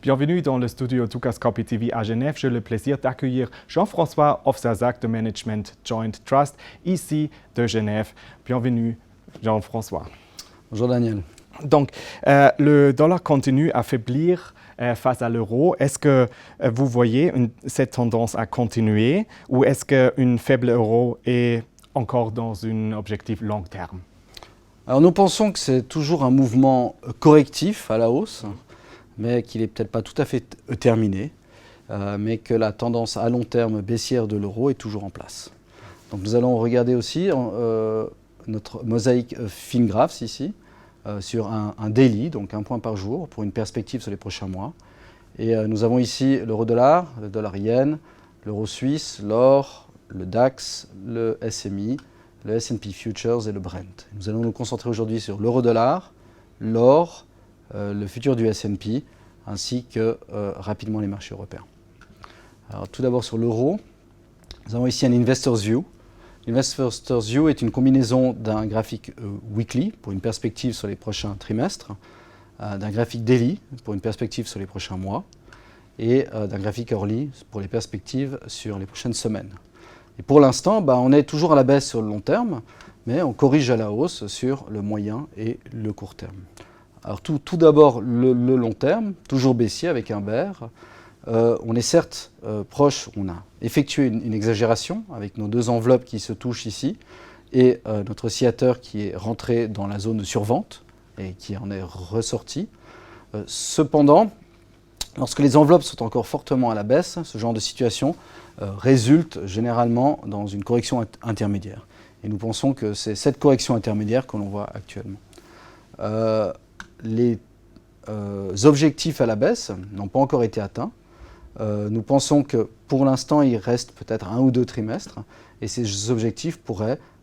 Bienvenue dans le studio Dukascopy TV à Genève. J'ai le plaisir d'accueillir Jean-François Ovsazak de Management Joint Trust, ici de Genève. Bienvenue Jean-François. Bonjour Daniel. Donc, le dollar continue à faiblir face à l'euro. Est-ce que vous voyez cette tendance à continuer ou est-ce qu'une faible euro est encore dans un objectif long terme? Alors nous pensons que c'est toujours un mouvement correctif à la hausse, mais qu'il n'est peut-être pas tout à fait terminé, mais que la tendance à long terme baissière de l'euro est toujours en place. Donc nous allons regarder aussi notre mosaïque FinGraphs ici, sur un daily, donc un point par jour, pour une perspective sur les prochains mois. Et nous avons ici l'euro-dollar, le dollar-yen, l'euro suisse, l'or, le DAX, le SMI, le S&P Futures et le Brent. Nous allons nous concentrer aujourd'hui sur l'euro-dollar, l'or, le futur du S&P, ainsi que rapidement les marchés européens. Alors tout d'abord sur l'euro, nous avons ici un Investor's View. L'Investor's View est une combinaison d'un graphique weekly pour une perspective sur les prochains trimestres, d'un graphique daily pour une perspective sur les prochains mois et d'un graphique hourly pour les perspectives sur les prochaines semaines. Et pour l'instant, on est toujours à la baisse sur le long terme, mais on corrige à la hausse sur le moyen et le court terme. Alors tout d'abord le long terme, toujours baissier avec un bear. On est certes proche, on a effectué une exagération avec nos deux enveloppes qui se touchent ici et notre oscillateur qui est rentré dans la zone de survente et qui en est ressorti. Cependant, lorsque les enveloppes sont encore fortement à la baisse, ce genre de situation résulte généralement dans une correction intermédiaire. Et nous pensons que c'est cette correction intermédiaire que l'on voit actuellement. Les objectifs à la baisse n'ont pas encore été atteints. Nous pensons que pour l'instant, il reste peut-être 1 ou 2 trimestres et ces objectifs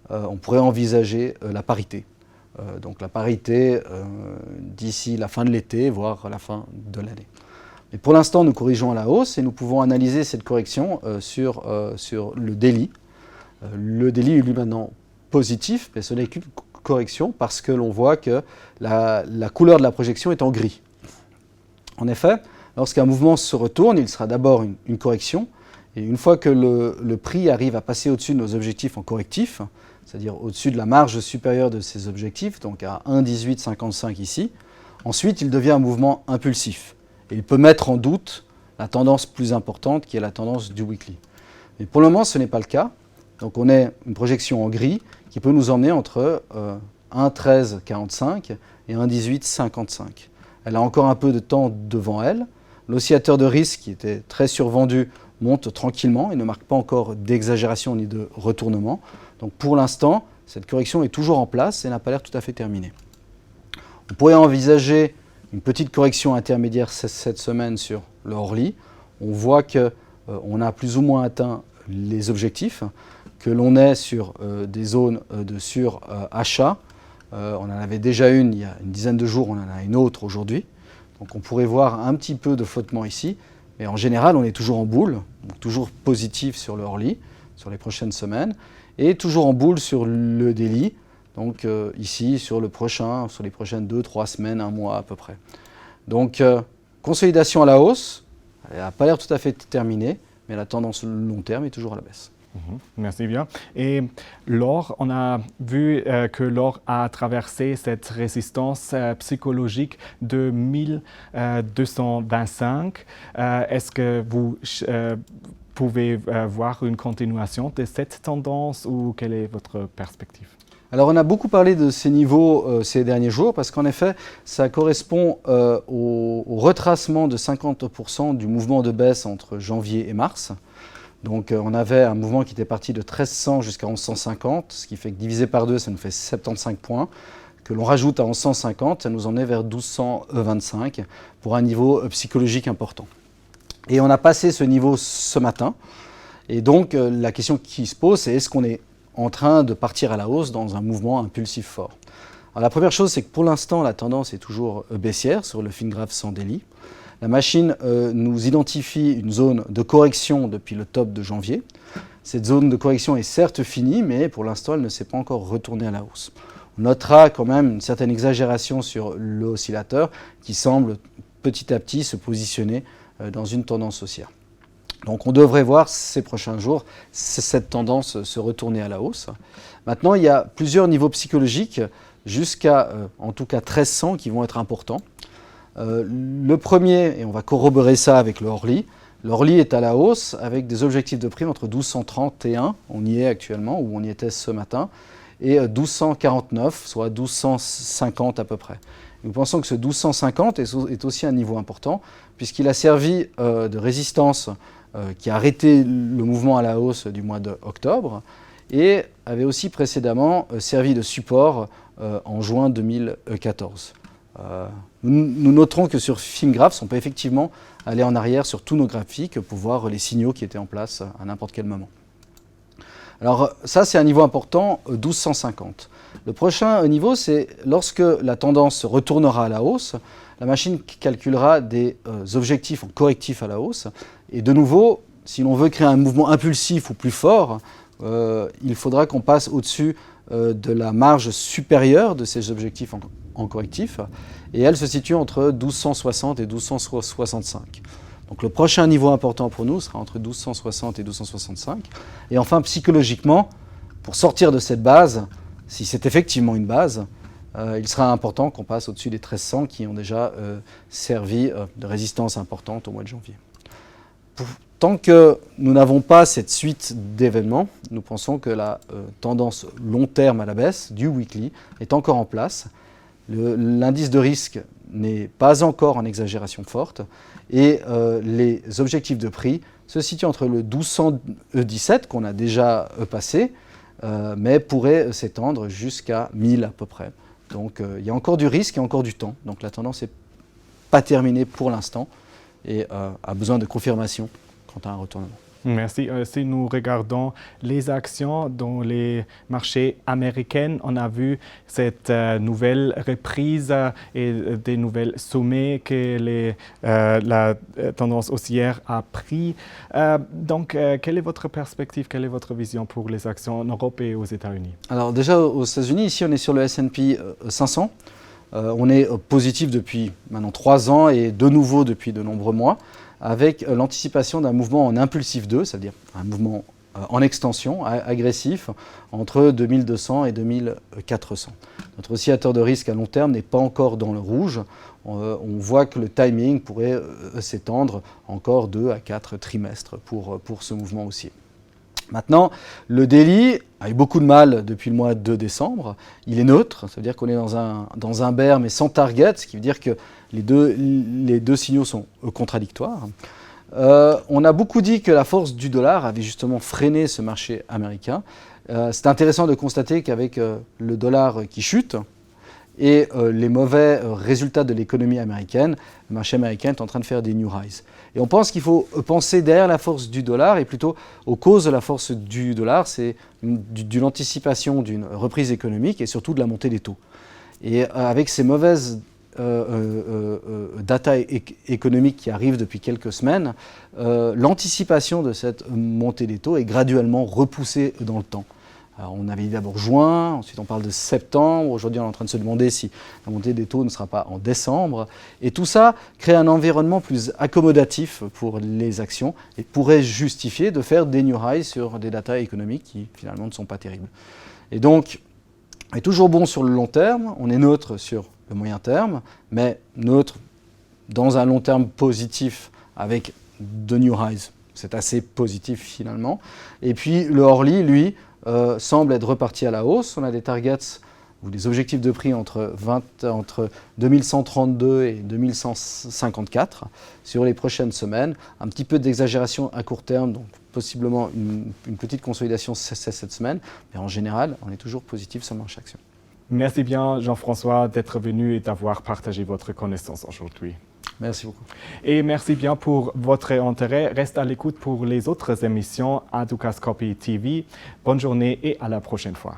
on pourrait envisager la parité. Donc la parité d'ici la fin de l'été, voire la fin de l'année. Mais pour l'instant, nous corrigeons à la hausse et nous pouvons analyser cette correction sur le daily. Le daily est lui maintenant positif, mais ce n'est qu'une correction parce que l'on voit que la couleur de la projection est en gris. En effet, lorsqu'un mouvement se retourne, il sera d'abord une correction. Et une fois que le prix arrive à passer au-dessus de nos objectifs en correctif, c'est-à-dire au-dessus de la marge supérieure de ces objectifs, donc à 1,1855 ici, ensuite il devient un mouvement impulsif. Et il peut mettre en doute la tendance plus importante qui est la tendance du weekly. Mais pour le moment, ce n'est pas le cas. Donc on a une projection en gris qui peut nous emmener entre 1,1345 et 1,1855. Elle a encore un peu de temps devant elle. L'oscillateur de risque, qui était très survendu, monte tranquillement et ne marque pas encore d'exagération ni de retournement. Donc pour l'instant, cette correction est toujours en place et n'a pas l'air tout à fait terminée. On pourrait envisager une petite correction intermédiaire cette semaine sur le hourly. On voit qu'on a plus ou moins atteint les objectifs, que l'on est sur des zones de surachat. On en avait déjà une il y a une dizaine de jours, on en a une autre aujourd'hui. Donc on pourrait voir un petit peu de flottement ici, mais en général on est toujours en boule, donc toujours positif sur le hourly, sur les prochaines semaines, et toujours en boule sur le daily, donc ici sur les prochaines 2-3 semaines, 1 mois à peu près. Donc consolidation à la hausse, elle n'a pas l'air tout à fait terminée, mais la tendance long terme est toujours à la baisse. Merci bien. Et l'or, on a vu que l'or a traversé cette résistance psychologique de 1225. Est-ce que vous pouvez voir une continuation de cette tendance ou quelle est votre perspective? Alors on a beaucoup parlé de ces niveaux ces derniers jours parce qu'en effet ça correspond au retracement de 50% du mouvement de baisse entre janvier et mars. Donc on avait un mouvement qui était parti de 1300 jusqu'à 1150, ce qui fait que divisé par 2 ça nous fait 75 points. Que l'on rajoute à 1150, ça nous emmenait vers 1225 pour un niveau psychologique important. Et on a passé ce niveau ce matin et donc la question qui se pose c'est est-ce qu'on est en train de partir à la hausse dans un mouvement impulsif fort. Alors la première chose, c'est que pour l'instant, la tendance est toujours baissière sur le FinGraphs sans daily. La machine nous identifie une zone de correction depuis le top de janvier. Cette zone de correction est certes finie, mais pour l'instant, elle ne s'est pas encore retournée à la hausse. On notera quand même une certaine exagération sur l'oscillateur qui semble petit à petit se positionner dans une tendance haussière. Donc on devrait voir ces prochains jours cette tendance se retourner à la hausse. Maintenant, il y a plusieurs niveaux psychologiques jusqu'à en tout cas 1300 qui vont être importants. Le premier, et on va corroborer ça avec le Orly, est à la hausse avec des objectifs de prix entre 1231, on y est actuellement, ou on y était ce matin, et 1249, soit 1250 à peu près. Nous pensons que ce 1250 est aussi un niveau important, puisqu'il a servi de résistance qui a arrêté le mouvement à la hausse du mois d'octobre, et avait aussi précédemment servi de support en juin 2014. Nous noterons que sur Filmgraph, on peut effectivement aller en arrière sur tous nos graphiques pour voir les signaux qui étaient en place à n'importe quel moment. Alors ça, c'est un niveau important, 1250. Le prochain niveau, c'est lorsque la tendance se retournera à la hausse, la machine calculera des objectifs en correctif à la hausse. Et de nouveau, si l'on veut créer un mouvement impulsif ou plus fort, il faudra qu'on passe au-dessus de la marge supérieure de ces objectifs en correctif. Et elle se situe entre 1260 et 1265. Donc le prochain niveau important pour nous sera entre 1260 et 1265. Et enfin, psychologiquement, pour sortir de cette base, si c'est effectivement une base, il sera important qu'on passe au-dessus des 1300 qui ont déjà servi de résistance importante au mois de janvier. Tant que nous n'avons pas cette suite d'événements, nous pensons que la tendance long terme à la baisse du weekly est encore en place. L'indice de risque n'est pas encore en exagération forte et les objectifs de prix se situent entre le 1217 qu'on a déjà passé, mais pourraient s'étendre jusqu'à 1000 à peu près. Donc il y a encore du risque et encore du temps. Donc la tendance n'est pas terminée pour l'instant et a besoin de confirmation quant à un retournement. Merci. Si nous regardons les actions dans les marchés américains, on a vu cette nouvelle reprise et des nouvelles sommets que la tendance haussière a pris. Donc, quelle est votre perspective, quelle est votre vision pour les actions en Europe et aux États-Unis? Alors déjà aux États-Unis, ici on est sur le S&P 500. On est positif depuis maintenant 3 ans et de nouveau depuis de nombreux mois, avec l'anticipation d'un mouvement en impulsif 2, c'est-à-dire un mouvement en extension, agressif, entre 2200 et 2400. Notre oscillateur de risque à long terme n'est pas encore dans le rouge. On voit que le timing pourrait s'étendre encore 2 à 4 trimestres pour ce mouvement haussier. Maintenant, le daily a eu beaucoup de mal depuis le mois de décembre. Il est neutre, ça veut dire qu'on est dans un bear mais sans target, ce qui veut dire que les deux signaux sont contradictoires. On a beaucoup dit que la force du dollar avait justement freiné ce marché américain. C'est intéressant de constater qu'avec le dollar qui chute et les mauvais résultats de l'économie américaine, le marché américain est en train de faire des new highs. Et on pense qu'il faut penser derrière la force du dollar et plutôt aux causes de la force du dollar, c'est d'une anticipation d'une reprise économique et surtout de la montée des taux. Et avec ces mauvaises data économiques qui arrivent depuis quelques semaines, l'anticipation de cette montée des taux est graduellement repoussée dans le temps. Alors, on avait dit d'abord juin, ensuite on parle de septembre, aujourd'hui on est en train de se demander si la montée des taux ne sera pas en décembre. Et tout ça crée un environnement plus accommodatif pour les actions et pourrait justifier de faire des new highs sur des data économiques qui finalement ne sont pas terribles. Et donc, on est toujours bon sur le long terme, on est neutre sur le moyen terme, mais neutre dans un long terme positif avec de new highs. C'est assez positif finalement. Et puis le Orly, lui, semble être reparti à la hausse. On a des targets ou des objectifs de prix entre 2132 et 2154 sur les prochaines semaines. Un petit peu d'exagération à court terme, donc possiblement une petite consolidation cette semaine. Mais en général, on est toujours positif sur le marché action. Merci bien, Jean-François, d'être venu et d'avoir partagé votre connaissance aujourd'hui. Merci beaucoup. Et merci bien pour votre intérêt. Reste à l'écoute pour les autres émissions à Dukascopy TV. Bonne journée et à la prochaine fois.